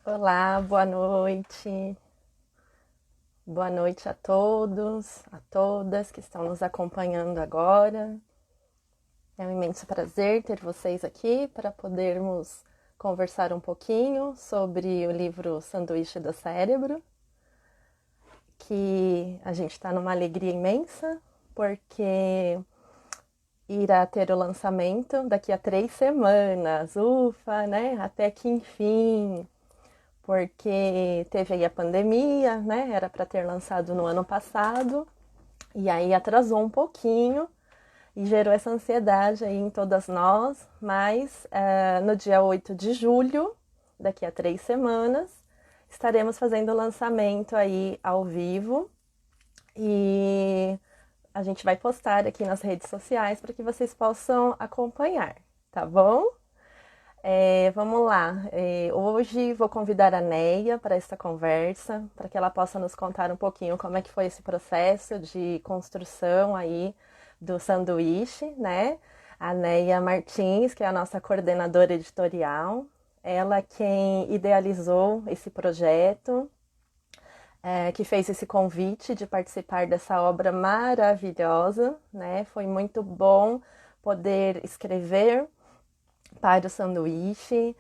Olá, boa noite. Boa noite a todos, a todas que estão nos acompanhando agora. É um imenso prazer ter vocês aqui para podermos conversar um pouquinho sobre o livro Sanduíche do Cérebro, que a gente está numa alegria imensa, porque irá ter o lançamento daqui a 3 semanas. Ufa, né? Até que enfim! Porque teve aí a pandemia, né? Era para ter lançado no ano passado, e aí atrasou um pouquinho e gerou essa ansiedade aí em todas nós, mas no dia 8 de julho, daqui a 3 semanas, estaremos fazendo o lançamento aí ao vivo e a gente vai postar aqui nas redes sociais para que vocês possam acompanhar, tá bom? Vamos lá. Hoje vou convidar a Neia para esta conversa, para que ela possa nos contar um pouquinho como é que foi esse processo de construção aí do sanduíche, né? A Neia Martins, que é a nossa coordenadora editorial, ela quem idealizou esse projeto, que fez esse convite de participar dessa obra maravilhosa, né? Foi muito bom poder escrever para o sanduíche,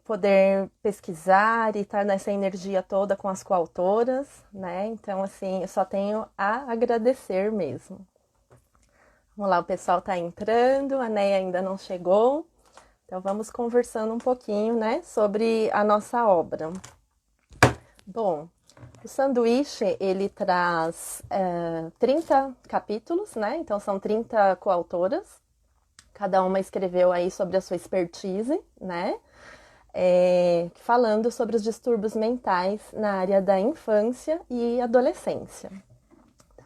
poder pesquisar e estar nessa energia toda com as coautoras, né? Então, assim, eu só tenho a agradecer mesmo. Vamos lá, o pessoal está entrando, a Neia ainda não chegou, então vamos conversando um pouquinho, né, sobre a nossa obra. Bom, o sanduíche, ele traz 30 capítulos, né? Então são 30 coautoras. Cada uma escreveu aí sobre a sua expertise, né? Falando sobre os distúrbios mentais na área da infância e adolescência.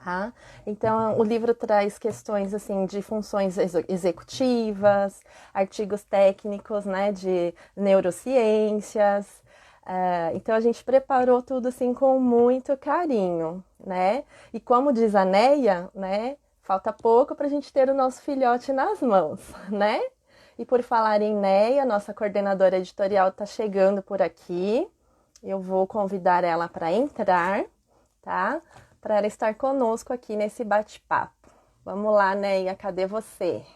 Tá? Então, o livro traz questões assim de funções executivas, artigos técnicos, né, de neurociências. Então, a gente preparou tudo assim com muito carinho, né? E como diz a Neia, né, falta pouco para a gente ter o nosso filhote nas mãos, né? E por falar em Neia, nossa coordenadora editorial está chegando por aqui. Eu vou convidar ela para entrar, tá? Para ela estar conosco aqui nesse bate-papo. Vamos lá, Neia, cadê você?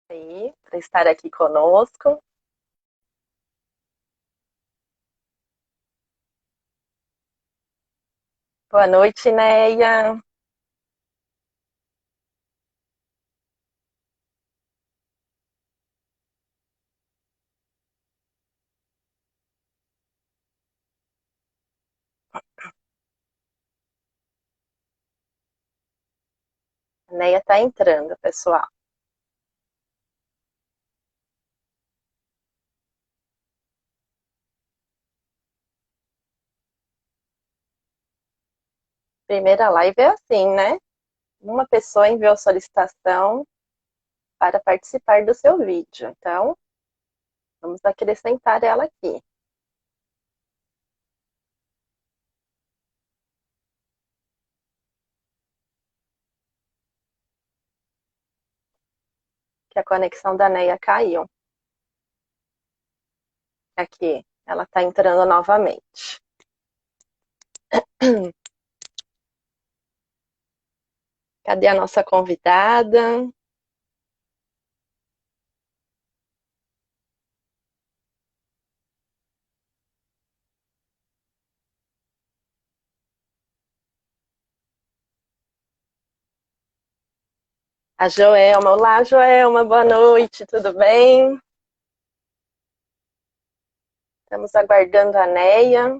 Aí, para estar aqui conosco. Boa noite, Neia. A Neia está entrando, pessoal. Primeira live é assim, né? Uma pessoa enviou solicitação para participar do seu vídeo. Então, vamos acrescentar ela aqui. Que a conexão da Neia caiu. Aqui, ela está entrando novamente. Cadê a nossa convidada? A Joelma. Olá, Joelma, boa noite, tudo bem? Estamos aguardando a Neia.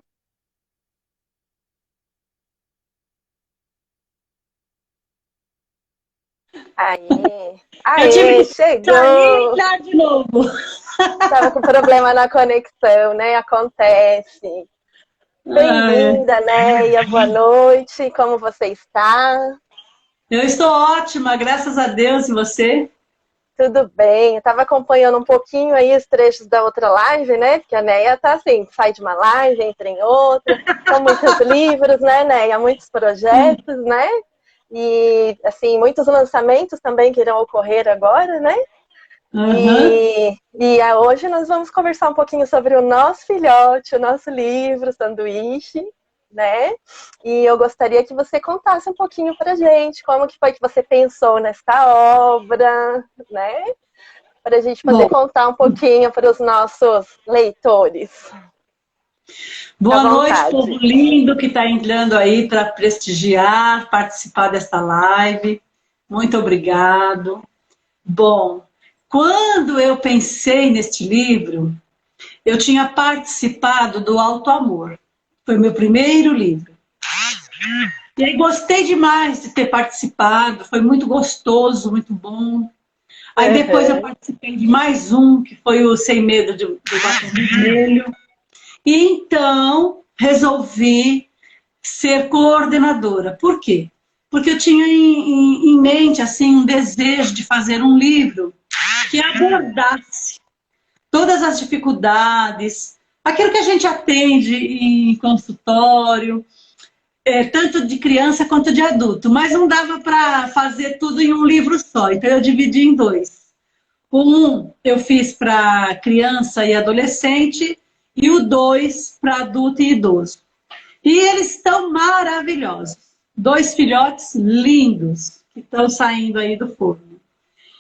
Aê, Eu tive aê, que sair e chegou! entrar de novo. Estava com problema na conexão, né? Acontece. Ai, Bem-vinda, Neia, boa noite, como você está? eu estou ótima, graças a Deus, e você? Tudo bem, eu estava acompanhando um pouquinho aí os trechos da outra live, né? Porque a Neia tá assim, sai de uma live, entra em outra, são muitos livros, né, Neia? Muitos projetos, né? E, assim, muitos lançamentos também que irão ocorrer agora, né? Aham. Hoje nós vamos conversar um pouquinho sobre o nosso filhote, o nosso livro, Sanduíche, né? E eu gostaria que você contasse um pouquinho pra gente como que foi que você pensou nesta obra, né? Para a gente poder Bom, contar um pouquinho para os nossos leitores. Fique à boa noite, vontade. povo lindo que está entrando aí para prestigiar, participar desta live. Muito obrigado. Bom, quando eu pensei neste livro, eu tinha participado do Alto Amor. Foi meu primeiro livro. E aí gostei demais de ter participado, foi muito gostoso, muito bom. Aí depois eu Uhum. participei de mais um, que foi o Sem Medo do Batom Vermelho. E então resolvi ser coordenadora. Por quê? Porque eu tinha em mente assim um desejo de fazer um livro que abordasse todas as dificuldades, aquilo que a gente atende em consultório, tanto de criança quanto de adulto, mas não dava para fazer tudo em um livro só, então eu dividi em dois. Um eu fiz para criança e adolescente e o dois para adulto e idoso. E eles estão maravilhosos. Dois filhotes lindos que estão saindo aí do forno.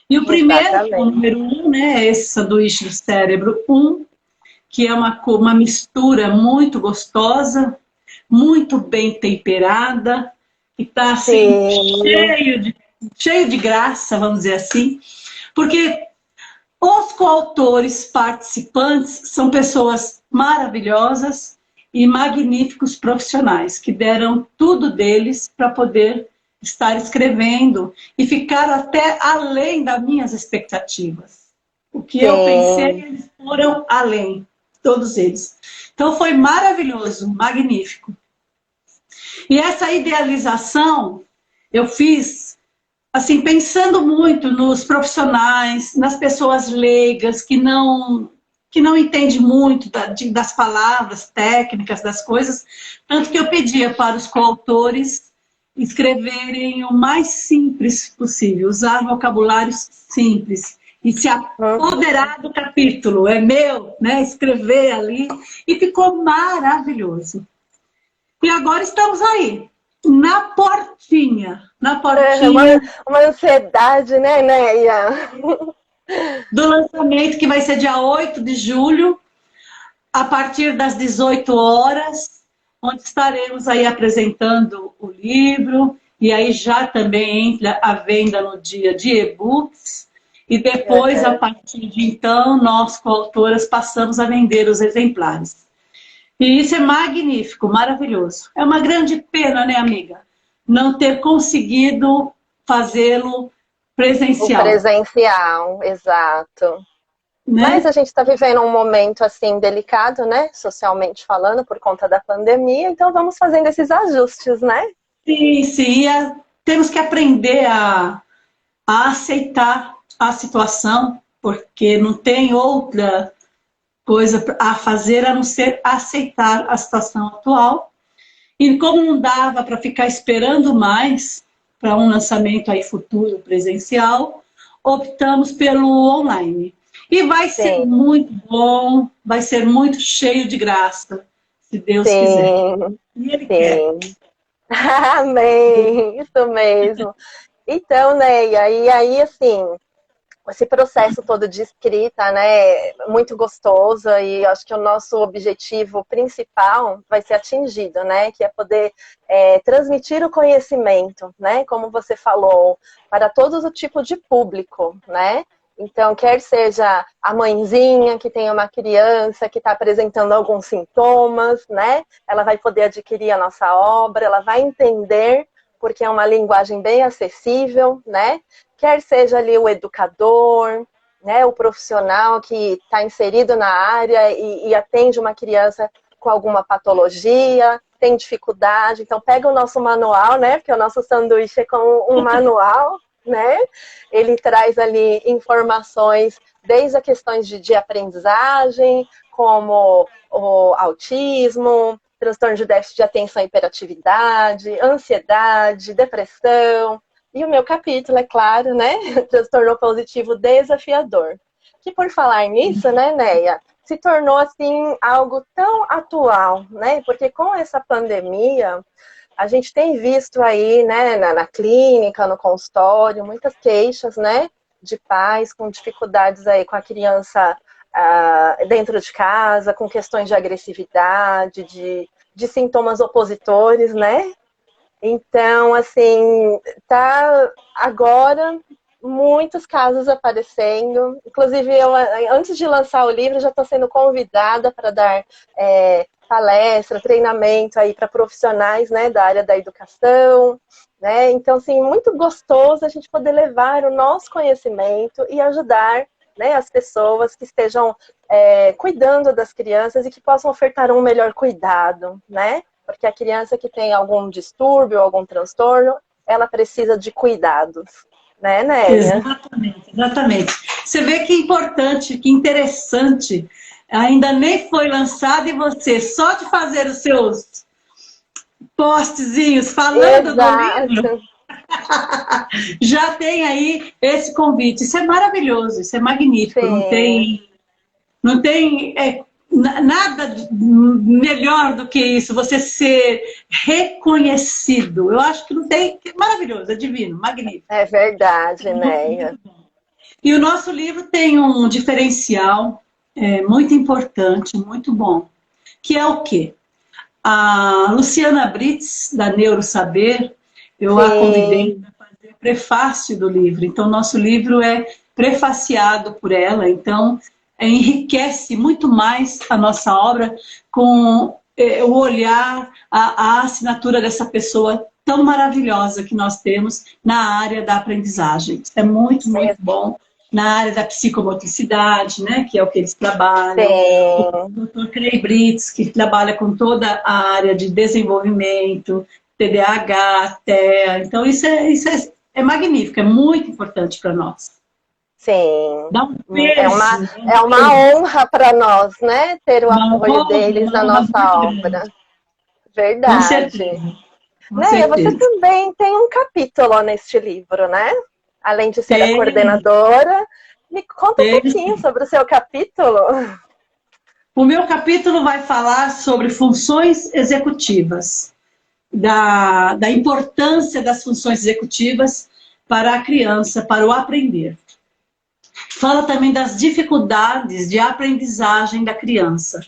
E o primeiro, o Exatamente. número um, né, é esse sanduíche do cérebro um, que é uma mistura muito gostosa, muito bem temperada, que está assim, Sim, cheio de graça, vamos dizer assim, porque os coautores participantes são pessoas maravilhosas e magníficos profissionais que deram tudo deles para poder estar escrevendo e ficaram até além das minhas expectativas. O que eu pensei, sim. eles foram além, todos eles. Então foi maravilhoso, magnífico. E essa idealização eu fiz assim pensando muito nos profissionais, nas pessoas leigas que não entendem muito das palavras técnicas das coisas, tanto que eu pedia para os coautores escreverem o mais simples possível, usar vocabulários simples e se Uhum. apoderar do capítulo, é meu, né? Escrever ali e ficou maravilhoso. E agora estamos aí, na É uma, portinha uma ansiedade, né, Neia? do lançamento, que vai ser dia 8 de julho, a partir das 18 horas, onde estaremos aí apresentando o livro, e aí já também entra a venda no dia de e-books, e depois, a Uhum. partir de então, nós, coautoras, passamos a vender os exemplares. E isso é magnífico, maravilhoso. É uma grande pena, né, amiga? Não ter conseguido fazê-lo O presencial, presencial, exato. Mas a né? gente está vivendo um momento assim delicado, né? Socialmente falando, por conta da pandemia, então vamos fazendo esses ajustes, né? Sim, sim. Temos que aprender a aceitar a situação, porque não tem outra coisa a fazer a não ser aceitar a situação atual. E como não dava para ficar esperando mais para um lançamento aí futuro presencial, optamos pelo online. E vai ser Sim, muito bom, vai ser muito cheio de graça, se Deus quiser. sim, E Ele quer. sim. Amém, isso mesmo. Então, né, e aí, assim, esse processo todo de escrita, né, muito gostoso e acho que o nosso objetivo principal vai ser atingido, né, que é poder transmitir o conhecimento, né, como você falou, para todo o tipo de público, né. Então, quer seja a mãezinha que tem uma criança que está apresentando alguns sintomas, né, ela vai poder adquirir a nossa obra, ela vai entender, porque é uma linguagem bem acessível, né, quer seja ali o educador, né, o profissional que está inserido na área e atende uma criança com alguma patologia, tem dificuldade, então pega o nosso manual, né, porque o nosso sanduíche é com um manual, né, ele traz ali informações desde a questões de aprendizagem, como o autismo, transtorno de déficit de atenção e hiperatividade, ansiedade, depressão. E o meu capítulo, é claro, né? Transtorno opositivo desafiador. Que por falar nisso, né, Neia, se tornou assim algo tão atual, né? Porque com essa pandemia, a gente tem visto aí, né, na clínica, no consultório, muitas queixas, né, de pais com dificuldades aí com a criança dentro de casa, com questões de agressividade, de sintomas opositores, né? Então, assim, tá agora muitos casos aparecendo. Inclusive, eu, antes de lançar o livro, já estou sendo convidada para dar palestra, treinamento aí para profissionais, né, da área da educação, né? Então, assim, muito gostoso a gente poder levar o nosso conhecimento e ajudar, né, as pessoas que estejam cuidando das crianças e que possam ofertar um melhor cuidado, né? Porque a criança que tem algum distúrbio, algum transtorno, ela precisa de cuidados, né, Néia? Exatamente, exatamente. Você vê que importante, que interessante. Ainda nem foi lançado e você, só de fazer os seus postzinhos falando do livro, já tem aí esse convite. Isso é maravilhoso, isso é magnífico. Sim. Não tem nada melhor do que isso, você ser reconhecido. Eu acho que não tem. É maravilhoso, é divino, magnífico. É verdade, Néia. E o nosso livro tem um diferencial muito importante, muito bom, que é o quê? A Luciana Brits, da Neurosaber, eu a convidei para fazer o prefácio do livro. Então, nosso livro é prefaciado por ela, então enriquece muito mais a nossa obra com o olhar, a assinatura dessa pessoa tão maravilhosa que nós temos na área da aprendizagem. Isso é muito, muito bom. Na área da psicomotricidade, né, que é o que eles trabalham. O Dr. Clay Brits, que trabalha com toda a área de desenvolvimento, TDAH, TEA. Então, isso é magnífico, é muito importante para nós. Sim. Dá um peso, é uma honra para nós, né, ter o apoio deles na nossa obra. Verdade. Com certeza. Néia, você também tem um capítulo neste livro, né? Além de ser a coordenadora. Me conta um pouquinho sobre o seu capítulo. O meu capítulo vai falar sobre funções executivas, da importância das funções executivas para a criança, para o aprender. Fala também das dificuldades de aprendizagem da criança,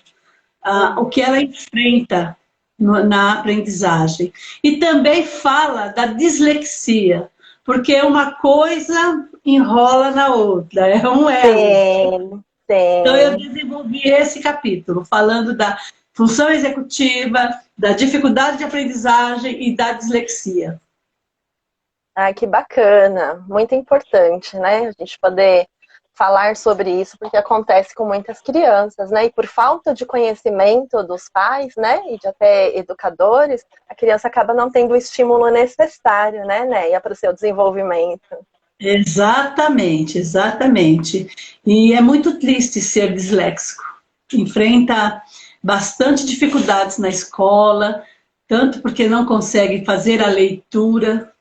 o que ela enfrenta na aprendizagem. E também fala da dislexia, porque uma coisa enrola na outra, é um elo. Então eu desenvolvi esse capítulo, falando da função executiva, da dificuldade de aprendizagem e da dislexia. Ah, que bacana, muito importante, né? A gente poder falar sobre isso, porque acontece com muitas crianças, né? E por falta de conhecimento dos pais, né? E de até educadores, a criança acaba não tendo o estímulo necessário, né, Néia, para o seu desenvolvimento. Exatamente, exatamente. E é muito triste ser disléxico. Enfrenta bastante dificuldades na escola, tanto porque não consegue fazer a leitura,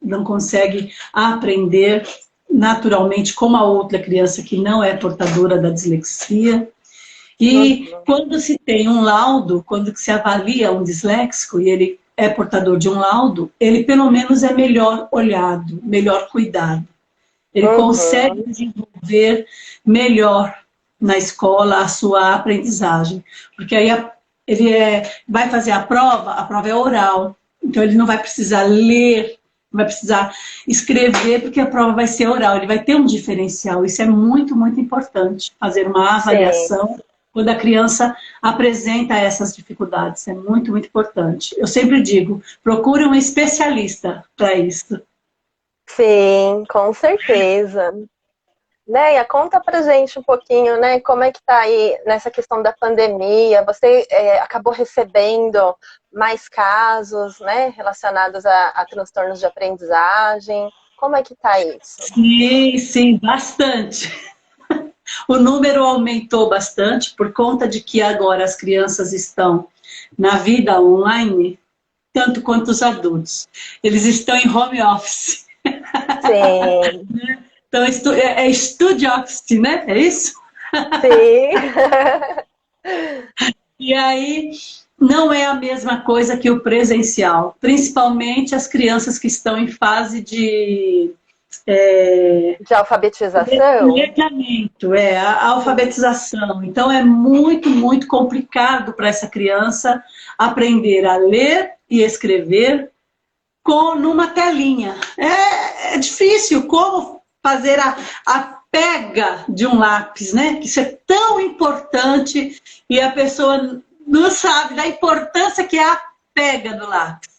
não consegue aprender naturalmente como a outra criança que não é portadora da dislexia. E quando se tem um laudo, quando se avalia um disléxico e ele é portador de um laudo, ele pelo menos é melhor olhado, melhor cuidado. Ele consegue desenvolver melhor na escola a sua aprendizagem. Porque aí ele vai fazer a prova é oral. Então ele não vai precisar ler, não vai precisar escrever, porque a prova vai ser oral. Ele vai ter um diferencial. Isso é muito, muito importante, fazer uma avaliação quando a criança apresenta essas dificuldades. É muito, muito importante. Eu sempre digo, procure um especialista para isso. Sim, com certeza. Néia, conta pra gente um pouquinho, né, como é que tá aí nessa questão da pandemia. Você acabou recebendo mais casos, né, relacionados a transtornos de aprendizagem. Como é que tá isso? Sim, sim, bastante. O número aumentou bastante por conta de que agora as crianças estão na vida online, tanto quanto os adultos. Eles estão em home office. Sim, Então, é studio office, né? É isso? sim. E aí, não é a mesma coisa que o presencial. Principalmente as crianças que estão em fase de De alfabetização? letramento, a alfabetização. Então, é muito, muito complicado para essa criança aprender a ler e escrever numa telinha. É difícil como fazer a pega de um lápis, né? Que isso é tão importante e a pessoa não sabe da importância que é a pega do lápis,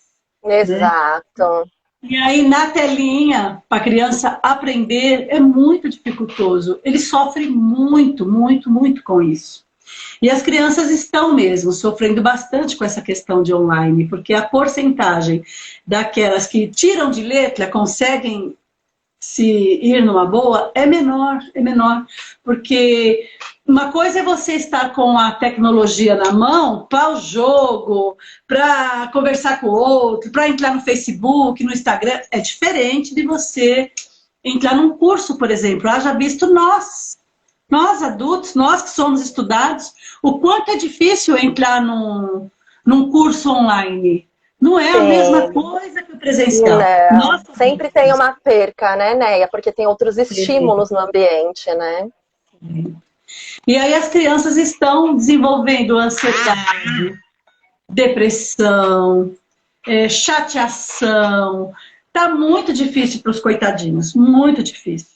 né? Exato. E aí, na telinha, para a criança aprender, é muito dificultoso. Ele sofre muito, muito, muito com isso. E as crianças estão mesmo sofrendo bastante com essa questão de online, porque a porcentagem daquelas que tiram de letra, conseguem se ir numa boa, é menor, porque uma coisa é você estar com a tecnologia na mão para o jogo, para conversar com o outro, para entrar no Facebook, no Instagram, é diferente de você entrar num curso, por exemplo. Haja visto nós adultos, nós que somos estudados, o quanto é difícil entrar num curso online. Não é a mesma Sim. coisa que o presencial. Não. Nós sabemos Sempre tem disso. uma perca, né, Neia? Porque tem outros estímulos no ambiente, né? E aí as crianças estão desenvolvendo ansiedade, depressão, chateação. Tá muito difícil para os coitadinhos, muito difícil,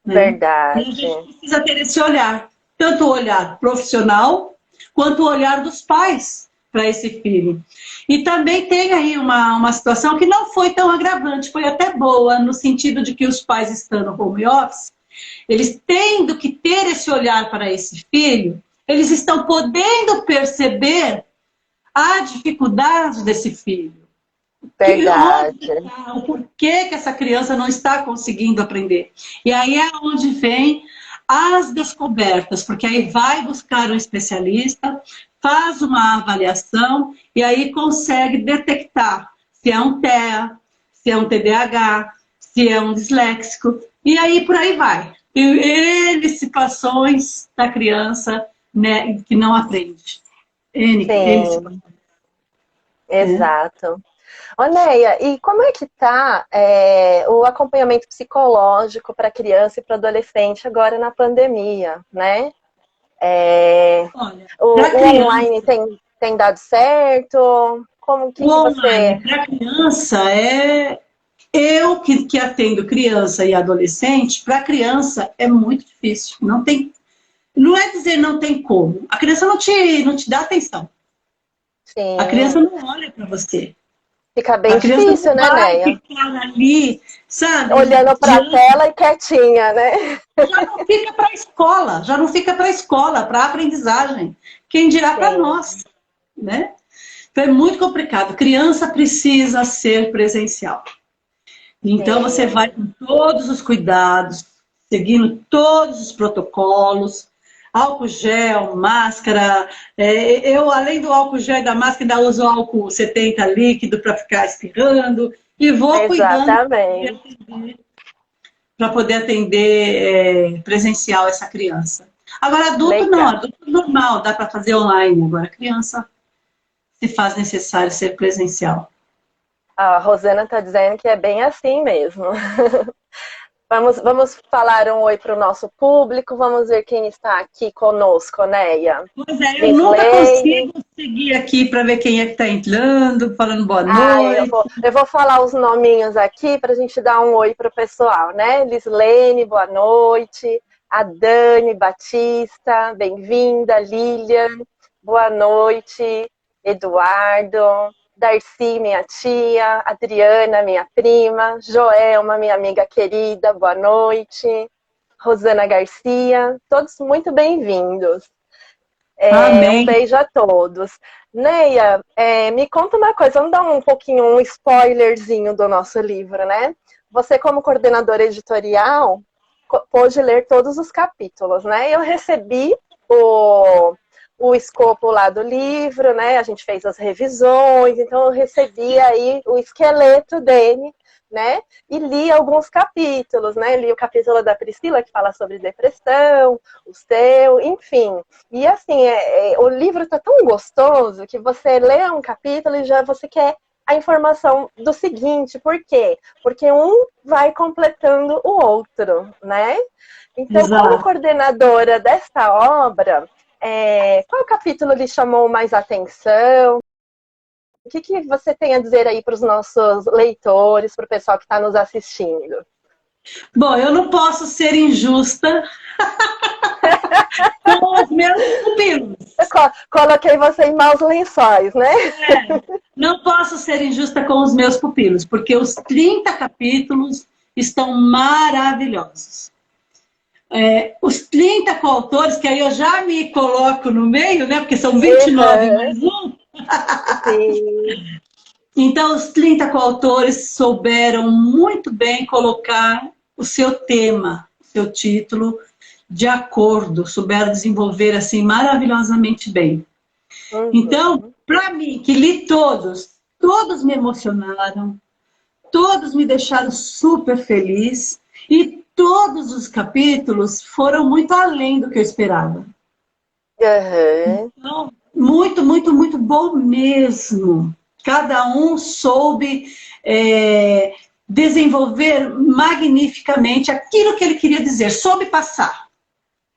né? E a Verdade. gente precisa ter esse olhar, tanto o olhar profissional, quanto o olhar dos pais para esse filho. E também tem aí uma situação que não foi tão agravante, foi até boa, no sentido de que os pais estão no home office, eles tendo que ter esse olhar para esse filho, eles estão podendo perceber a dificuldade desse filho. Verdade. O porquê que essa criança não está conseguindo aprender. E aí é onde vem as descobertas, porque aí vai buscar um especialista, faz uma avaliação e aí consegue detectar se é um TEA, se é um TDAH, se é um disléxico, e aí por aí vai. N situações da criança, né, que não aprende. N Sim, situações, né? exato. Ô, Neia, e como é que tá o acompanhamento psicológico para criança e para adolescente agora na pandemia, né? É, Olha, para o criança, online tem dado certo? Como o que online você... para criança eu que atendo criança e adolescente, para criança é muito difícil. Não é dizer não tem como. A criança não te dá atenção. A criança Sim, não olha para você. fica A bem criança difícil, não né, vai Neia? ficar ali, sabe, Olhando para a tela e quietinha, né? já não fica para a escola, já não fica para a escola, para a aprendizagem. Quem dirá para Sim, nós, né? Então é muito complicado. Criança precisa ser presencial. Então você vai sim. com todos os cuidados, seguindo todos os protocolos, álcool gel, máscara. Eu, além do álcool gel e da máscara, ainda uso álcool 70 líquido para ficar espirrando e vou cuidando Exatamente. para poder atender presencial essa criança. Agora, adulto não, Legal. adulto normal, dá para fazer online. Agora, criança se faz necessário ser presencial. A Rosana está dizendo que é bem assim mesmo. Vamos falar um oi para o nosso público. Vamos ver quem está aqui conosco, Neia. Pois é, eu nunca Lislene. consigo seguir aqui para ver quem é que está entrando, falando boa Ah, noite. eu vou falar os nominhos aqui para a gente dar um oi para o pessoal, né? Lislene, boa noite. A Dani Batista, bem-vinda. Lilian, boa noite. Eduardo, Darcy, minha tia. Adriana, minha prima. Joelma, minha amiga querida, boa noite. Rosana Garcia, todos muito bem-vindos. Um Amém. beijo a todos. Neia, me conta uma coisa, vamos dar um pouquinho, um spoilerzinho do nosso livro, né? Você, como coordenadora editorial, pôde ler todos os capítulos, né? Eu recebi o escopo lá do livro, né? A gente fez as revisões, então eu recebi aí o esqueleto dele, né? E li alguns capítulos, né? Li o capítulo da Priscila, que fala sobre depressão, o seu, enfim. E assim, o livro tá tão gostoso que você lê um capítulo e já você quer a informação do seguinte. Por quê? Porque um vai completando o outro, né? Então, como Exato. coordenadora desta obra, qual capítulo lhe chamou mais atenção? O que você tem a dizer aí para os nossos leitores, para o pessoal que está nos assistindo? Bom, eu não posso ser injusta com os meus pupilos. Eu coloquei você em maus lençóis, né? Não posso ser injusta com os meus pupilos, porque os 30 capítulos estão maravilhosos. Os 30 coautores, que aí eu já me coloco no meio, né? Porque são 29 mais um. Sim. Então, os 30 coautores souberam muito bem colocar o seu tema, o seu título, de acordo, souberam desenvolver assim maravilhosamente bem. Então, para mim, que li todos, todos me emocionaram, todos me deixaram super feliz e todos os capítulos foram muito além do que eu esperava. Então, muito, muito, muito bom mesmo. Cada um soube desenvolver magnificamente aquilo que ele queria dizer, soube passar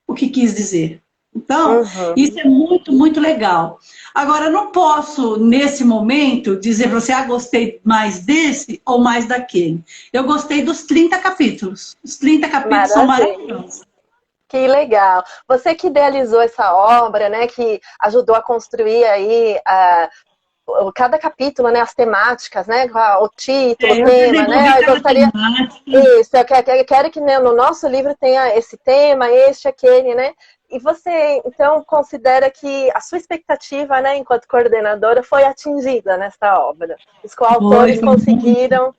o que quis dizer. Então, isso é muito, muito legal. Agora, eu não posso, nesse momento, dizer para você, gostei mais desse ou mais daquele. Eu gostei dos 30 capítulos. Os 30 capítulos são maravilhosos. Que legal. Você que idealizou essa obra, né, que ajudou a construir aí cada capítulo, né, as temáticas, né, o título, o tema, né, eu gostaria... Isso, eu quero que, né, no nosso livro tenha esse tema, este, aquele, né, e você, então, considera que a sua expectativa, né, enquanto coordenadora, foi atingida nessa obra? Os coautores conseguiram...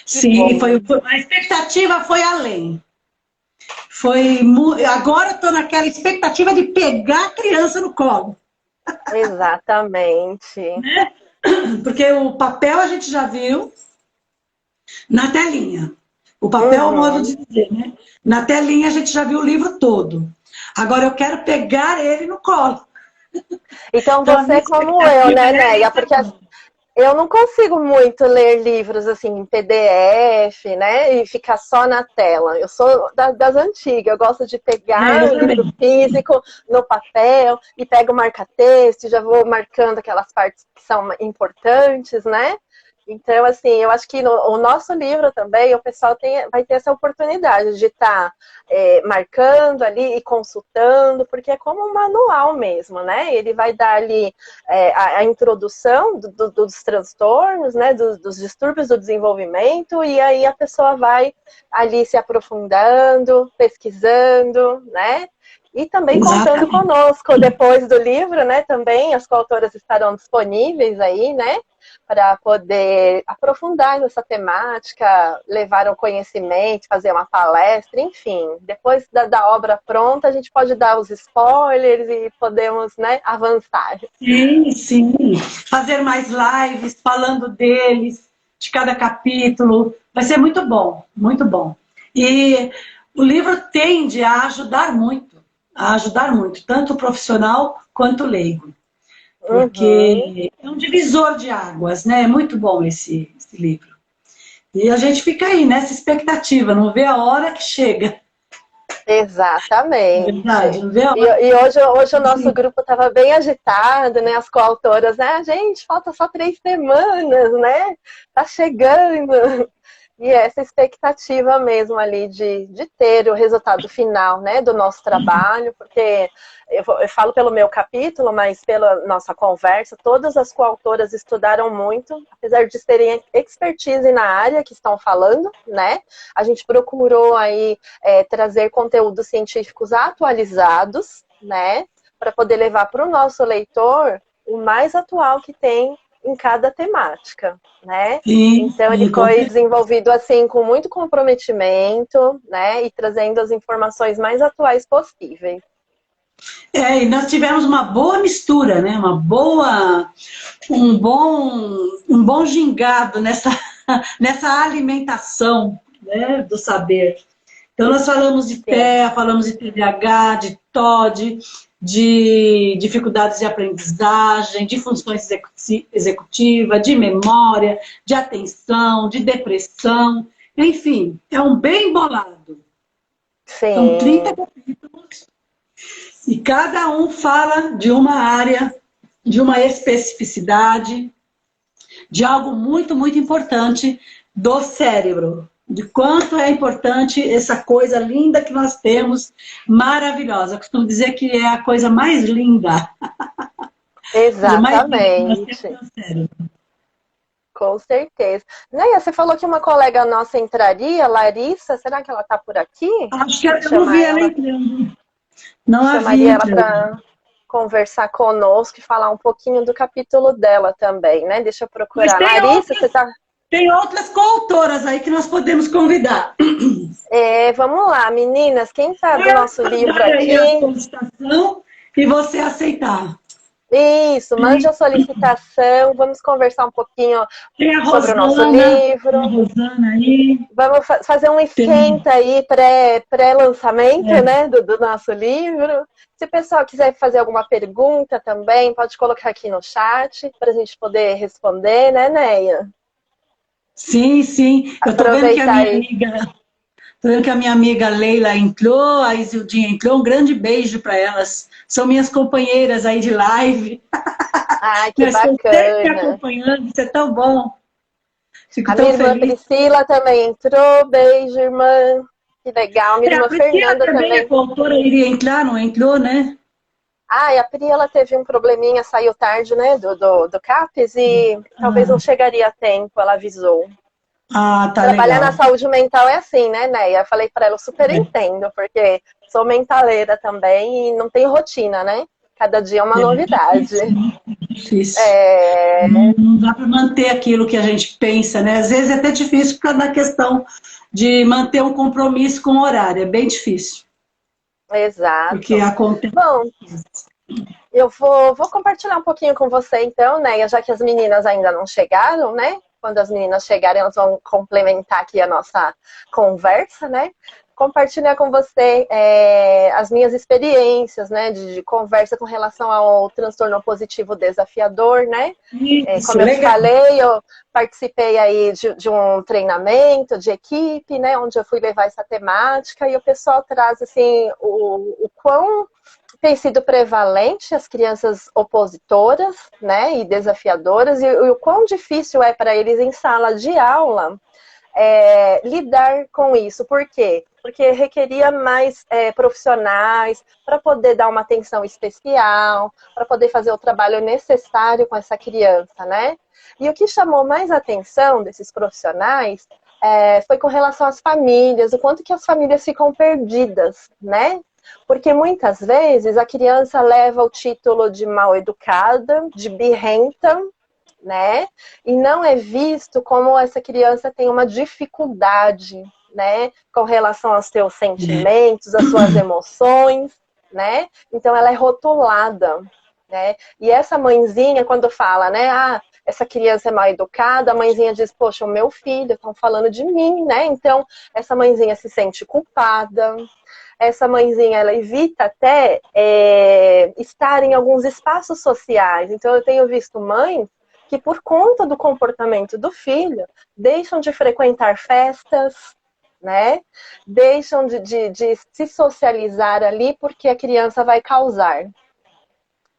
Sim, a expectativa foi além. Agora eu estou naquela expectativa de pegar a criança no colo. Exatamente. Né? Porque o papel a gente já viu na telinha. O papel é o modo de dizer, né? Na telinha a gente já viu o livro todo. Agora eu quero pegar ele no colo. Então você como eu, né, Néia? Porque eu não consigo muito ler livros assim em PDF, né? E ficar só na tela. Eu sou das antigas. Eu gosto de pegar o livro físico no papel e pego o marca-texto, já vou marcando aquelas partes que são importantes, né? Então, assim, eu acho que o nosso livro também, o pessoal vai ter essa oportunidade de estar marcando ali e consultando, porque é como um manual mesmo, né? Ele vai dar ali a introdução dos transtornos, né? Dos distúrbios do desenvolvimento, e aí a pessoa vai ali se aprofundando, pesquisando, né? E também contando conosco depois do livro, né? Também as coautoras estarão disponíveis aí, né? Para poder aprofundar nessa temática, levar o conhecimento, fazer uma palestra, enfim. Depois da obra pronta, a gente pode dar os spoilers e podemos, né, avançar. Sim, sim. Fazer mais lives falando deles, de cada capítulo. Vai ser muito bom, muito bom. E o livro tende a ajudar muito, tanto o profissional quanto o leigo. Porque é um divisor de águas, né? É muito bom esse livro. E a gente fica aí nessa expectativa, não vê a hora que chega. Exatamente. Verdade, não vê a hora. E hoje o nosso grupo estava bem agitado, né? As coautoras, né? Gente, falta só 3 semanas, né? Tá chegando. E essa expectativa mesmo ali de ter o resultado final, né, do nosso trabalho, porque eu falo pelo meu capítulo, mas pela nossa conversa, todas as coautoras estudaram muito, apesar de terem expertise na área que estão falando, né? A gente procurou aí trazer conteúdos científicos atualizados, né, para poder levar para o nosso leitor o mais atual que tem em cada temática, né? Então ele foi desenvolvido assim com muito comprometimento, né? E trazendo as informações mais atuais possíveis. E nós tivemos uma boa mistura, né? Um bom gingado nessa alimentação, né, do saber. Então, nós falamos de Sim. TEA, falamos de TDAH, de TOD, de dificuldades de aprendizagem, de funções executivas, de memória, de atenção, de depressão. Enfim, é um bem bolado. São 30 Sim. capítulos e cada um fala de uma área, de uma especificidade, de algo muito, muito importante do cérebro. De quanto é importante essa coisa linda que nós temos, maravilhosa. Eu costumo dizer que é a coisa mais linda. A coisa mais linda que nós temos Exatamente. é o cérebro. Com certeza. Neia, você falou que uma colega nossa entraria, Larissa, será que ela está por aqui? Acho que Vou eu não chamar vi ela ela, entrando. Não a vi chamaria ela entrando. para conversar conosco e falar um pouquinho do capítulo dela também, né? Deixa eu Mas procurar. Larissa, você está... tem outras coautoras aí que nós podemos convidar. Vamos lá, meninas, quem está do nosso livro Mandar aí a aqui? solicitação e você aceitar. Isso, mande a solicitação, vamos conversar um pouquinho Tem sobre o nosso A livro. Rosana aí. Vamos fazer um Tem, esquenta aí, pré-lançamento, né, do nosso livro. Se o pessoal quiser fazer alguma pergunta também, pode colocar aqui no chat para a gente poder responder, né, Neia? sim, sim. Eu estou vendo que a Aproveitar minha aí. amiga, tô vendo que a minha amiga Leila entrou, a Isildinha entrou. Um grande beijo para elas. São minhas companheiras aí de live. Ai, que Nós estamos sempre bacana. acompanhando, isso é tão bom. Fico A tão minha irmã feliz. Priscila também entrou. Beijo, irmã. Que legal. Minha A irmã Priscila Fernanda também, a também. coautora, iria entrar, não entrou, né? Ah, e a Pri, ela teve um probleminha, saiu tarde, né, do CAPES e talvez não chegaria a tempo, ela avisou. Tá Trabalhar na legal. saúde mental é assim, né, Neia? Eu falei para ela, eu super entendo, porque sou mentaleira também e não tem rotina, né? Cada dia é uma É novidade. difícil, né? É difícil. É, Não dá para manter aquilo que a gente pensa, né? Às vezes é até difícil por causa da questão de manter um compromisso com o horário. É bem difícil, porque exato. acontece. Bom, eu vou compartilhar um pouquinho com você então, Neia, já que as meninas ainda não chegaram, né? Quando as meninas chegarem, elas vão complementar aqui a nossa conversa, né? Compartilhar com você as minhas experiências, né, de conversa com relação ao transtorno positivo desafiador, né? Isso, Como eu te legal. falei, eu participei aí de um treinamento de equipe, né, onde eu fui levar essa temática e o pessoal traz assim o quão tem sido prevalente as crianças opositoras, né, e desafiadoras e o quão difícil é para eles em sala de aula lidar com isso. Por quê? Porque requeria mais profissionais para poder dar uma atenção especial, para poder fazer o trabalho necessário com essa criança, né? E o que chamou mais atenção desses profissionais foi com relação às famílias, o quanto que as famílias ficam perdidas, né? Porque muitas vezes a criança leva o título de mal educada, de birrenta, né? E não é visto como essa criança tem uma dificuldade, né? Com relação aos seus sentimentos, às suas emoções, né? Então ela é rotulada, né? E essa mãezinha, quando fala, né? Ah, essa criança é mal educada, a mãezinha diz, poxa, o meu filho, estão falando de mim, né? Então, essa mãezinha se sente culpada, essa mãezinha, ela evita até estar em alguns espaços sociais. Então, eu tenho visto mães que, por conta do comportamento do filho, deixam de frequentar festas, né? Deixam de se socializar ali porque a criança vai causar,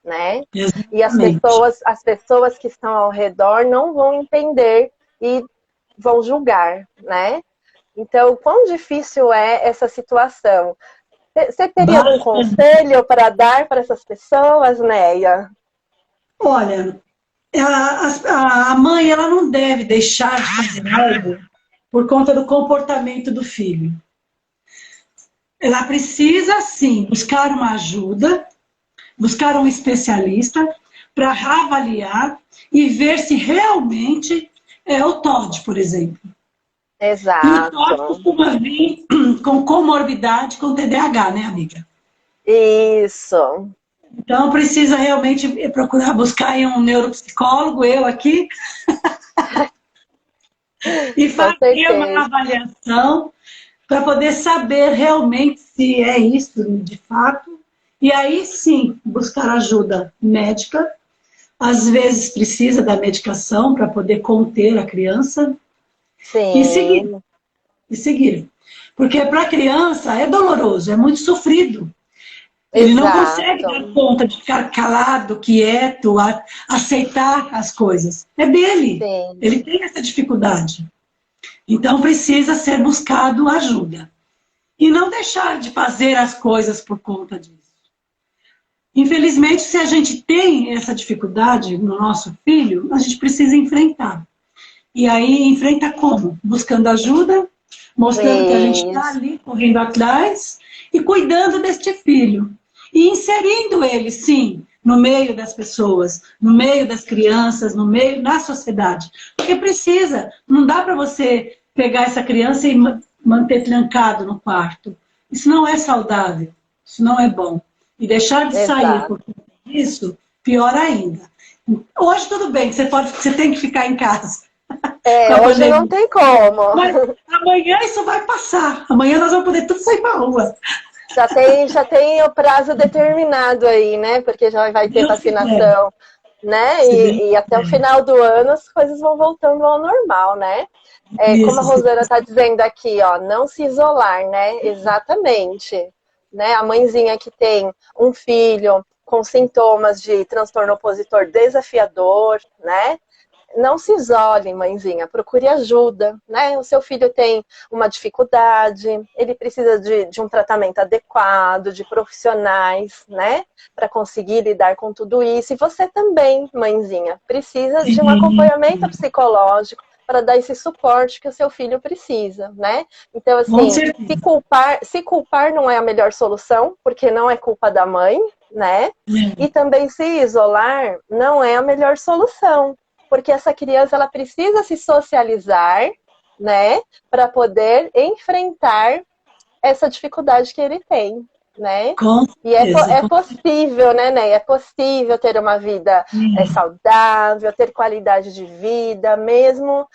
né? E Exatamente. as pessoas que estão ao redor não vão entender e vão julgar, né? Então, quão difícil é essa situação? Você teria algum Bastante. conselho para dar para essas pessoas, Neia? Olha, a mãe ela não deve deixar de fazer algo por conta do comportamento do filho. Ela precisa, sim, buscar uma ajuda, buscar um especialista para avaliar e ver se realmente é o TOD, por exemplo. E o TOD Exato. costuma vir com comorbidade com TDAH, né, amiga? Isso. Então precisa realmente procurar buscar aí um neuropsicólogo, eu aqui, e Com fazer uma certeza. avaliação para poder saber realmente se é isso de fato. E aí sim, buscar ajuda médica. Às vezes precisa da medicação para poder conter a criança e seguir, Sim, e seguir. Porque para a criança é doloroso, é muito sofrido. Ele não consegue dar exato. conta de ficar calado, quieto, aceitar as coisas. É dele. Sim. Ele tem essa dificuldade. Então precisa ser buscado ajuda. E não deixar de fazer as coisas por conta disso. Infelizmente, se a gente tem essa dificuldade no nosso filho, a gente precisa enfrentar. E aí, enfrenta como? Buscando ajuda, mostrando que a gente está Isso. ali, correndo atrás, e cuidando deste filho. E inserindo ele, sim, no meio das pessoas, no meio das crianças, no meio da sociedade. Porque precisa, não dá para você pegar essa criança e manter trancado no quarto. Isso não é saudável, isso não é bom. E deixar de sair Exato. por isso, pior ainda. Hoje tudo bem, você tem que ficar em casa com É, a hoje não pandemia. tem como. Mas amanhã isso vai passar. Amanhã nós vamos poder tudo sair para rua. Já tem o prazo determinado aí, né? Porque já vai Se ter Deus quiser. vacinação, né? Se Deus E até o quiser. final do ano as coisas vão voltando ao normal, né? É, como a Isso, se Rosana está dizendo aqui, ó, não se isolar, né? Exatamente. Né? A mãezinha que tem um filho com sintomas de transtorno opositor desafiador, né? Não se isole, mãezinha, procure ajuda, né? O seu filho tem uma dificuldade, ele precisa de um tratamento adequado, de profissionais, né? Para conseguir lidar com tudo isso. E você também, mãezinha, precisa de um sim, acompanhamento psicológico para dar esse suporte que o seu filho precisa, né? Então, com assim, certeza. se culpar não é a melhor solução, porque não é culpa da mãe, né? E também se isolar não é a melhor solução, porque essa criança ela precisa se socializar, né, para poder enfrentar essa dificuldade que ele tem, né? Com E certeza. é possível, né, Ney? É possível ter uma vida saudável, ter qualidade de vida, mesmo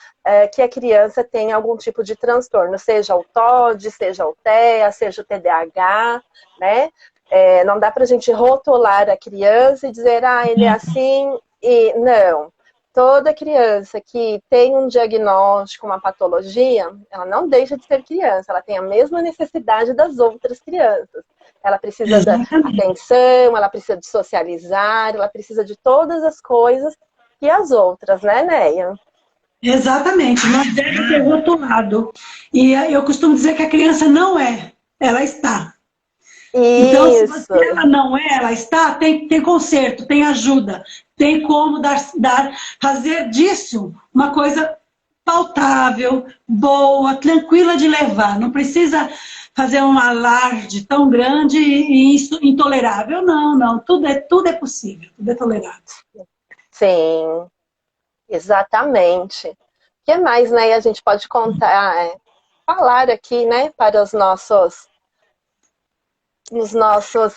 que a criança tenha algum tipo de transtorno, seja o TOD, seja o TEA, seja o TDAH, né? Não dá para a gente rotular a criança e dizer, ah, ele é assim, e não. Toda criança que tem um diagnóstico, uma patologia, ela não deixa de ser criança, ela tem a mesma necessidade das outras crianças. Ela precisa da Exatamente. atenção, ela precisa de socializar, ela precisa de todas as coisas que as outras, né, Neia? Exatamente. Não deve ser rotulado. E eu costumo dizer que a criança não é, ela está. Então, se você, Isso, ela não é, ela está, tem conserto, tem ajuda, tem como fazer disso uma coisa pautável, boa, tranquila de levar. Não precisa fazer um alarde tão grande e isso intolerável. Não, não. Tudo é possível, tudo é tolerável. sim, exatamente. O que mais, né, a gente pode contar, falar aqui, né, para os nossos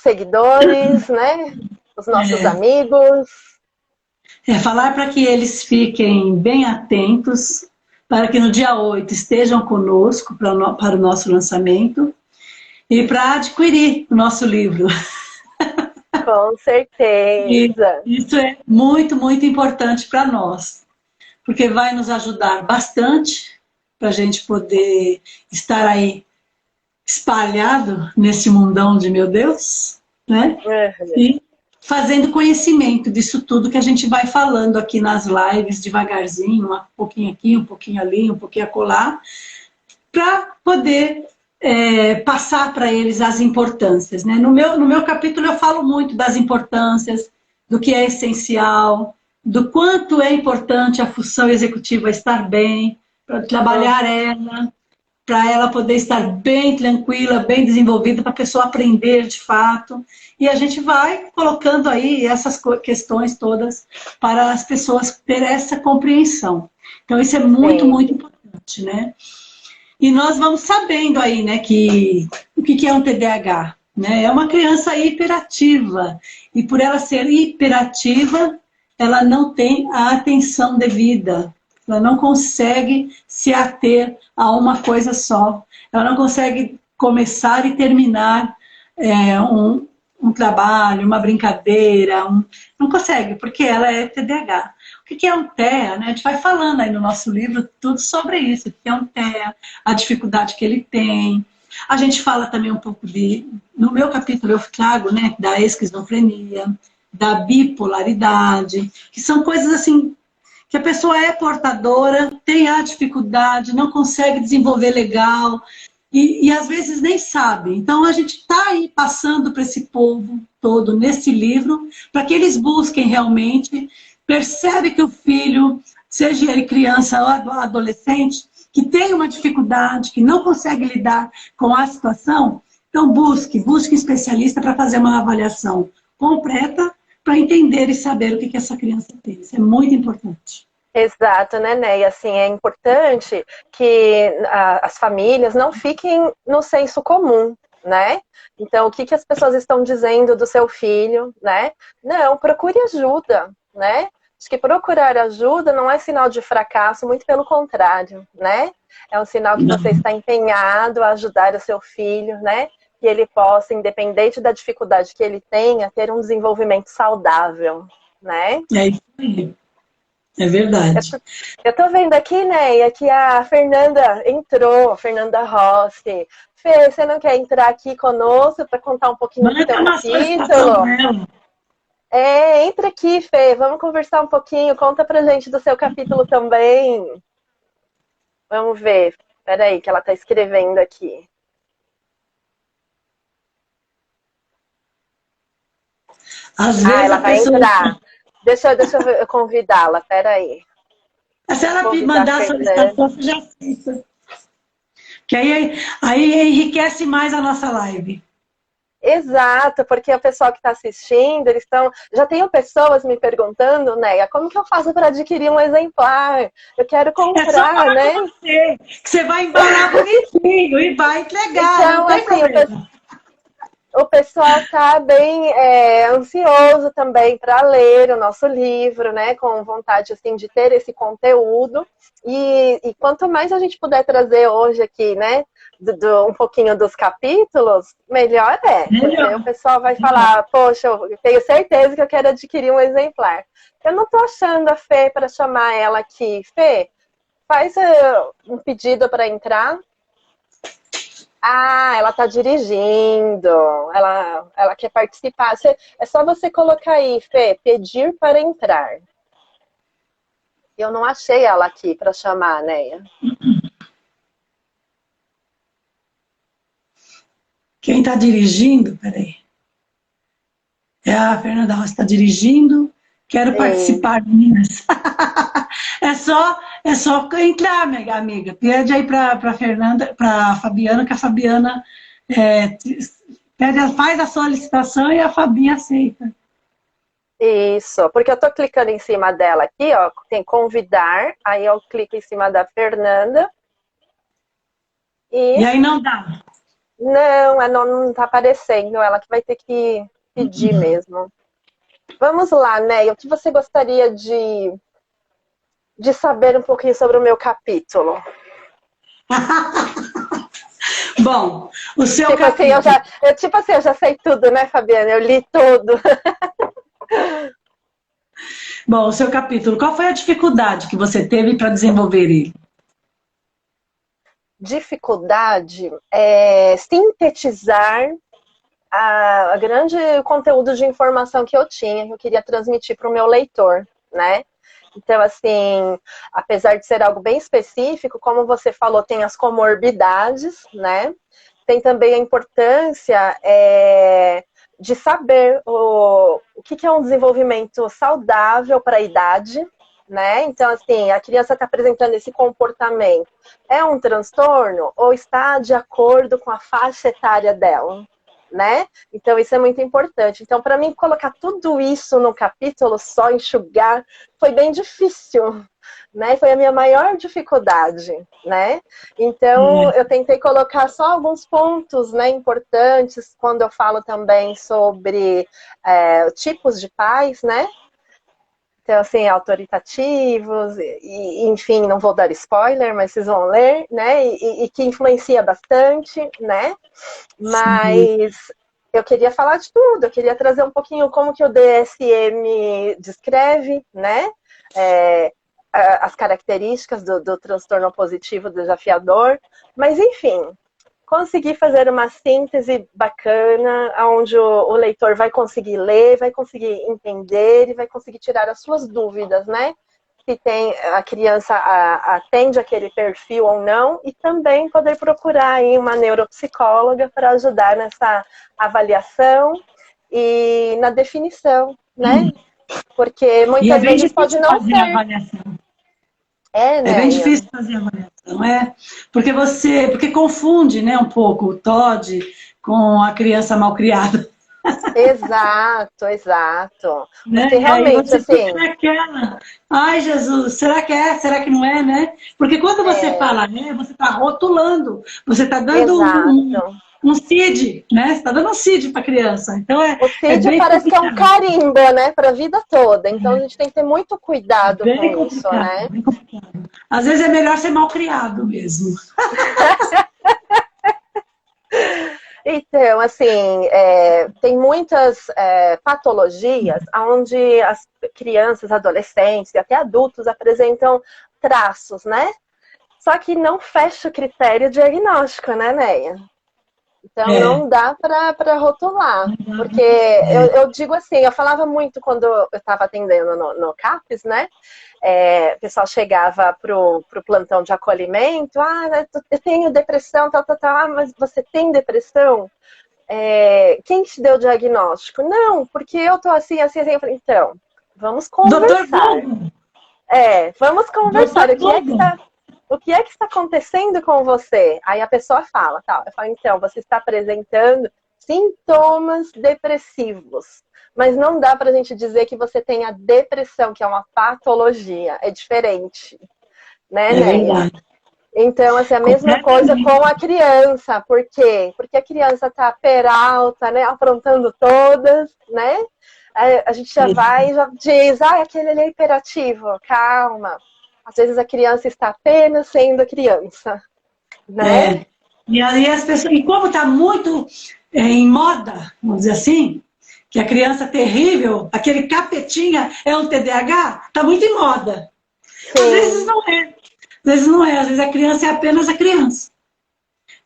seguidores, né, os nossos amigos. É falar para que eles fiquem bem atentos, para que no dia 8 estejam conosco para o nosso lançamento e para adquirir o nosso livro. Com E certeza. isso é muito, muito importante para nós, porque vai nos ajudar bastante para a gente poder estar aí espalhado nesse mundão de meu Deus, né? Uhum. E fazendo conhecimento disso tudo que a gente vai falando aqui nas lives devagarzinho, um pouquinho aqui, um pouquinho ali, um pouquinho acolá, para poder passar para eles as importâncias. Né? No meu capítulo eu falo muito das importâncias, do que é essencial, do quanto é importante a função executiva estar bem, para trabalhar Uhum. ela, para ela poder estar bem tranquila, bem desenvolvida, para a pessoa aprender de fato. E a gente vai colocando aí essas questões todas para as pessoas terem essa compreensão. Então, isso é muito, Sim. muito importante, né? E nós vamos sabendo aí, né, o que é um TDAH. né? É uma criança hiperativa. E por ela ser hiperativa, ela não tem a atenção devida. Ela não consegue se ater a uma coisa só. Ela não consegue começar e terminar um trabalho, uma brincadeira. Não consegue, porque ela é TDAH. O que é um TEA? Né? A gente vai falando aí no nosso livro tudo sobre isso. O que é um TEA, a dificuldade que ele tem. A gente fala também um pouco no meu capítulo eu trago, né, da esquizofrenia, da bipolaridade, que são coisas assim, que a pessoa é portadora, tem a dificuldade, não consegue desenvolver legal, e às vezes nem sabe. Então a gente está aí passando para esse povo todo, nesse livro, para que eles busquem realmente, percebe que o filho, seja ele criança ou adolescente, que tem uma dificuldade, que não consegue lidar com a situação, então busque um especialista para fazer uma avaliação completa, para entender e saber o que essa criança tem. Isso é muito importante. Exato, né, Ney? E assim, é importante que as famílias não fiquem no senso comum, né? Então, o que as pessoas estão dizendo do seu filho, né? Não, procure ajuda, né? Acho que procurar ajuda não é sinal de fracasso, muito pelo contrário, né? É um sinal que você está empenhado a ajudar o seu filho, né? Que ele possa, independente da dificuldade que ele tenha, ter um desenvolvimento saudável, né? É isso aí. É verdade. Eu tô vendo aqui, né, que a Fernanda entrou, a Fernanda Rossi. Fê, você não quer entrar aqui conosco para contar um pouquinho do seu capítulo? Entra aqui, Fê, vamos conversar um pouquinho, conta pra gente do seu capítulo também. Vamos ver, peraí, que ela tá escrevendo aqui. Às vezes ela vai entrar. Deixa eu convidá-la, peraí. Se ela mandar a solicitação, você já aceita. Que aí enriquece mais a nossa live. Exato, porque o pessoal que está assistindo, eles estão. Já tenho pessoas me perguntando, Neia, como que eu faço para adquirir um exemplar? Eu quero comprar, né? Você, que você vai embalar bonitinho e vai entregar, então, não tem problema. O pessoal está bem ansioso também para ler o nosso livro, né? Com vontade assim, de ter esse conteúdo. E quanto mais a gente puder trazer hoje aqui, né? Um pouquinho dos capítulos, melhor é. Porque o pessoal vai falar, poxa, eu tenho certeza que eu quero adquirir um exemplar. Eu não estou achando a Fê para chamar ela aqui. Fê, faz um pedido para entrar. Ah, ela está dirigindo, ela quer participar. É só você colocar aí, Fê, pedir para entrar. Eu não achei ela aqui para chamar, Neia. Quem está dirigindo, peraí. É a Fernanda Rossi está dirigindo. Quero participar, meninas. É só entrar, minha amiga. Pede aí para Fernanda, para Fabiana, que a Fabiana faz a solicitação e a Fabinha aceita. Isso, porque eu tô clicando em cima dela aqui, ó, tem convidar, aí eu clico em cima da Fernanda. E aí não dá? Não, não tá aparecendo, ela que vai ter que pedir mesmo. Vamos lá, né? O que você gostaria de saber um pouquinho sobre o meu capítulo? Bom, o seu capítulo... eu já sei tudo, né, Fabiana? Eu li tudo. Bom, o seu capítulo, qual foi a dificuldade que você teve para desenvolver ele? Dificuldade é sintetizar a grande conteúdo de informação que eu tinha, que eu queria transmitir para o meu leitor, né? Então, assim, apesar de ser algo bem específico, como você falou, tem as comorbidades, né? Tem também a importância de saber o que é um desenvolvimento saudável para a idade, né? Então, assim, a criança está apresentando esse comportamento. É um transtorno ou está de acordo com a faixa etária dela? Né? Então isso é muito importante. Então para mim colocar tudo isso no capítulo só, enxugar, foi bem difícil, né? Foi a minha maior dificuldade, né? Então, eu tentei colocar só alguns pontos, né, importantes, quando eu falo também sobre tipos de pais, né? Então, assim, autoritativos, e, enfim, não vou dar spoiler, mas vocês vão ler, né? E que influencia bastante, né? Mas eu queria falar de tudo, eu queria trazer um pouquinho como que o DSM descreve, né? As características do transtorno positivo desafiador, mas enfim, consegui fazer uma síntese bacana, onde o leitor vai conseguir ler, vai conseguir entender e vai conseguir tirar as suas dúvidas, né? Se tem, a criança atende aquele perfil ou não, e também poder procurar aí uma neuropsicóloga para ajudar nessa avaliação e na definição, né? Porque E é muitas bem vezes pode difícil não fazer a ser. avaliação. É bem Né? difícil fazer a avaliação, porque confunde, né, um pouco o TOD com a criança malcriada, Exato, exato. né? Porque E aí realmente, você fica assim, naquela, ai Jesus, será que é, será que não é, né? Porque quando você é, fala, né, você está rotulando, você está dando exato. um CID, né? Você está dando um CID para a criança, então O é CID bem parece que é um complicado, carimbo, né, para a vida toda. Então a gente tem que ter muito cuidado com bem isso, complicado, né? bem complicado. Às vezes é melhor ser mal criado mesmo. Então, assim, tem muitas patologias onde as crianças, adolescentes e até adultos apresentam traços, né? Só que não fecha o critério diagnóstico, né, Neia? Então É, não dá para rotular. Porque eu digo assim, eu falava muito quando eu estava atendendo no CAPES, né? O pessoal chegava pro plantão de acolhimento, eu tenho depressão, tal, tal, tal, mas você tem depressão? Quem te deu o diagnóstico? Não, porque eu tô assim, assim, assim. Eu falei, então, vamos Doutor conversar. Google, Vamos conversar. Doutor Google. O que é que está acontecendo com você? Aí a pessoa fala, tá? Eu falo, então, você está apresentando sintomas depressivos. Mas não dá para a gente dizer que você tem a depressão, que é uma patologia. É diferente, né, É Neia? verdade. Então, assim, a mesma coisa com Completamente. a criança. Por quê? Porque a criança está peralta, né? Aprontando todas, né? A gente já vai e já diz, aquele ali é hiperativo. Calma. Às vezes a criança está apenas sendo criança, né? É. E aí as pessoas. E como está muito em moda, vamos dizer assim, que a criança terrível, aquele capetinha é um TDAH, está muito em moda. Às vezes Sim, não é. Às vezes não é, às vezes a criança é apenas a criança.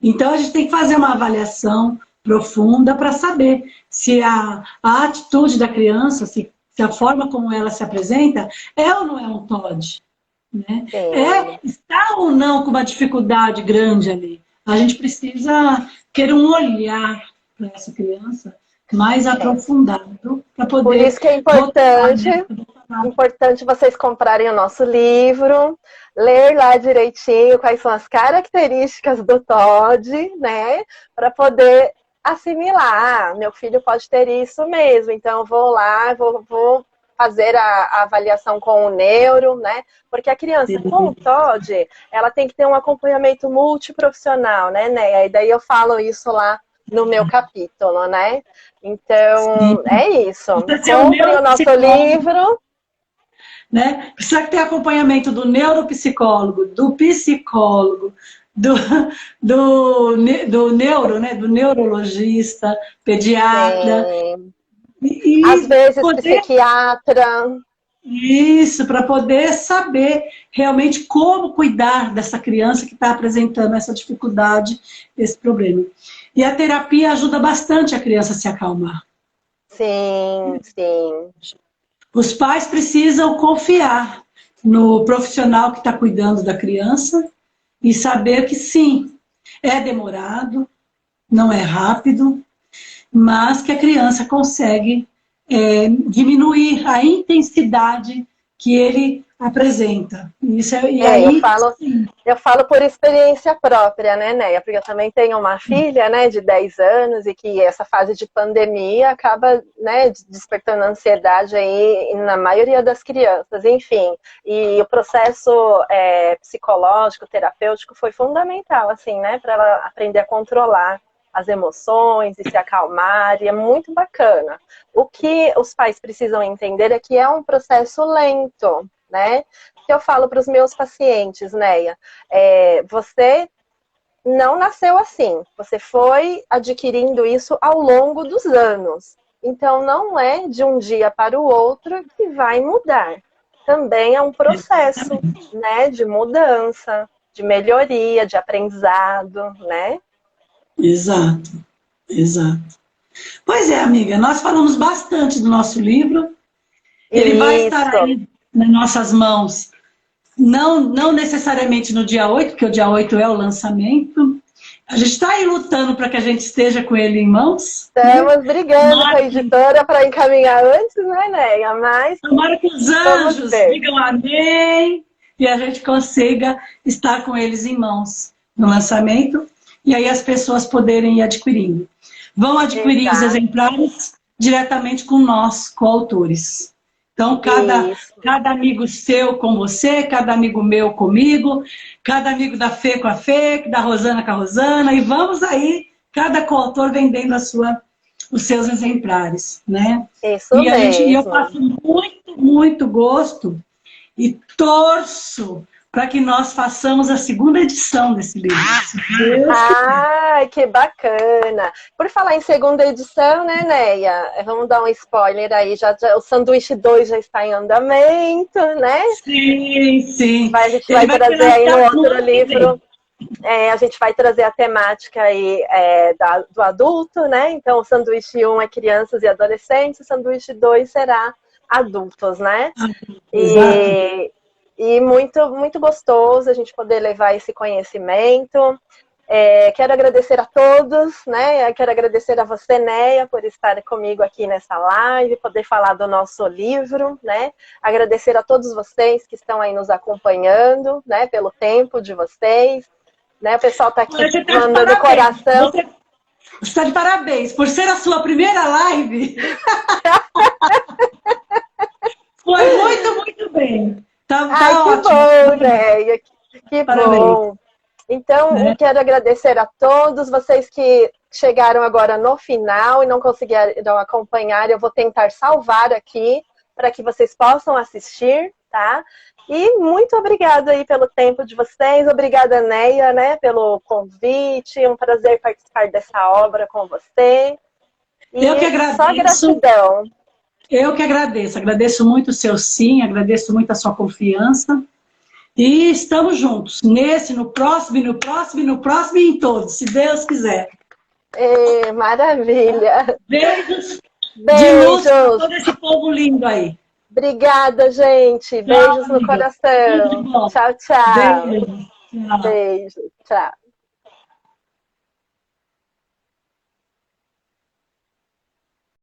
Então a gente tem que fazer uma avaliação profunda para saber se a atitude da criança, se a forma como ela se apresenta, é ou não é um TOD. Né? sim. Está ou não com uma dificuldade grande ali. A gente precisa ter um olhar para essa criança mais É. aprofundado para Por poder isso que é rotular, importante, né? importante vocês comprarem o nosso livro, ler lá direitinho quais são as características do TOD, né? Para poder assimilar. Meu filho pode ter isso mesmo, então eu vou lá, vou fazer a avaliação com o neuro, né? Porque a criança com o TOD, ela tem que ter um acompanhamento multiprofissional, né? E daí eu falo isso lá no meu capítulo, né? Sim. Então, é isso. Precisa ser o Comprem o nosso neuropsicólogo, livro. né? Precisa ter acompanhamento do neuropsicólogo, do psicólogo, do, do neuro, né? Do neurologista, pediatra. Sim. Às E vezes, poder psiquiatra. isso, para poder saber realmente como cuidar dessa criança que está apresentando essa dificuldade, esse problema. E a terapia ajuda bastante a criança a se acalmar. Sim, sim. Os pais precisam confiar no profissional que está cuidando da criança e saber que sim, é demorado, não é rápido, mas que a criança consegue diminuir a intensidade que ele apresenta. Isso e É, aí, eu falo por experiência própria, né, Neia? Porque eu também tenho uma filha, né, de 10 anos e que essa fase de pandemia acaba, né, despertando ansiedade aí na maioria das crianças, enfim. E o processo psicológico, terapêutico foi fundamental, assim, né, para ela aprender a controlar as emoções e se acalmar, e é muito bacana. O que os pais precisam entender é que é um processo lento, né? Que eu falo para os meus pacientes, Neia, você não nasceu assim, você foi adquirindo isso ao longo dos anos. Então não é de um dia para o outro que vai mudar. Também é um processo, né, de mudança, de melhoria, de aprendizado, né? exato, exato. Pois é, amiga, nós falamos bastante do nosso livro. Ele vai estar Isso. aí nas nossas mãos, não necessariamente no dia 8, porque o dia 8 é o lançamento. A gente está aí lutando para que a gente esteja com ele em mãos. Estamos brigando com a editora para encaminhar antes, né, Neia? Mas tomara que os anjos digam amém e a gente consiga estar com eles em mãos no lançamento e aí as pessoas poderem ir adquirindo. Vão adquirir os exemplares diretamente com nós, coautores. Então, cada amigo seu com você, cada amigo meu comigo, cada amigo da Fê com a Fê, da Rosana com a Rosana, e vamos aí, cada coautor vendendo os seus exemplares, né? Isso mesmo. E eu faço muito, muito gosto e torço para que nós façamos a segunda edição desse livro. Ai, que bacana! Por falar em segunda edição, né, Neia? Vamos dar um spoiler aí, já, o Sanduíche 2 já está em andamento, né? Sim, sim. A gente vai trazer aí no outro livro, a gente vai trazer a temática aí do adulto, né? Então, o Sanduíche 1 é crianças e adolescentes, o Sanduíche 2 será adultos, né? E muito, muito gostoso a gente poder levar esse conhecimento. Quero agradecer a todos, né? Quero agradecer a você, Neia, por estar comigo aqui nessa live, poder falar do nosso livro, né? Agradecer a todos vocês que estão aí nos acompanhando, né? Pelo tempo de vocês, né? O pessoal está aqui mandando coração. Você está de parabéns por ser a sua primeira live. Foi muito, muito bem. Tá ótimo. Que bom, Neia. Que bom. Então, eu quero agradecer a todos vocês que chegaram agora no final e não conseguiram acompanhar. Eu vou tentar salvar aqui para que vocês possam assistir, tá? E muito obrigada aí pelo tempo de vocês. Obrigada, Neia, né, pelo convite. Um prazer participar dessa obra com você. E eu que agradeço. Só gratidão. Eu que agradeço. Agradeço muito o seu sim, agradeço muito a sua confiança. E estamos juntos, nesse, no próximo, e no próximo, e no próximo, e em todos, se Deus quiser. Maravilha. Beijos de luz para todo esse povo lindo aí. Obrigada, gente. Beijos no coração. Tchau, tchau. Beijo. Tchau. Beijo. Tchau.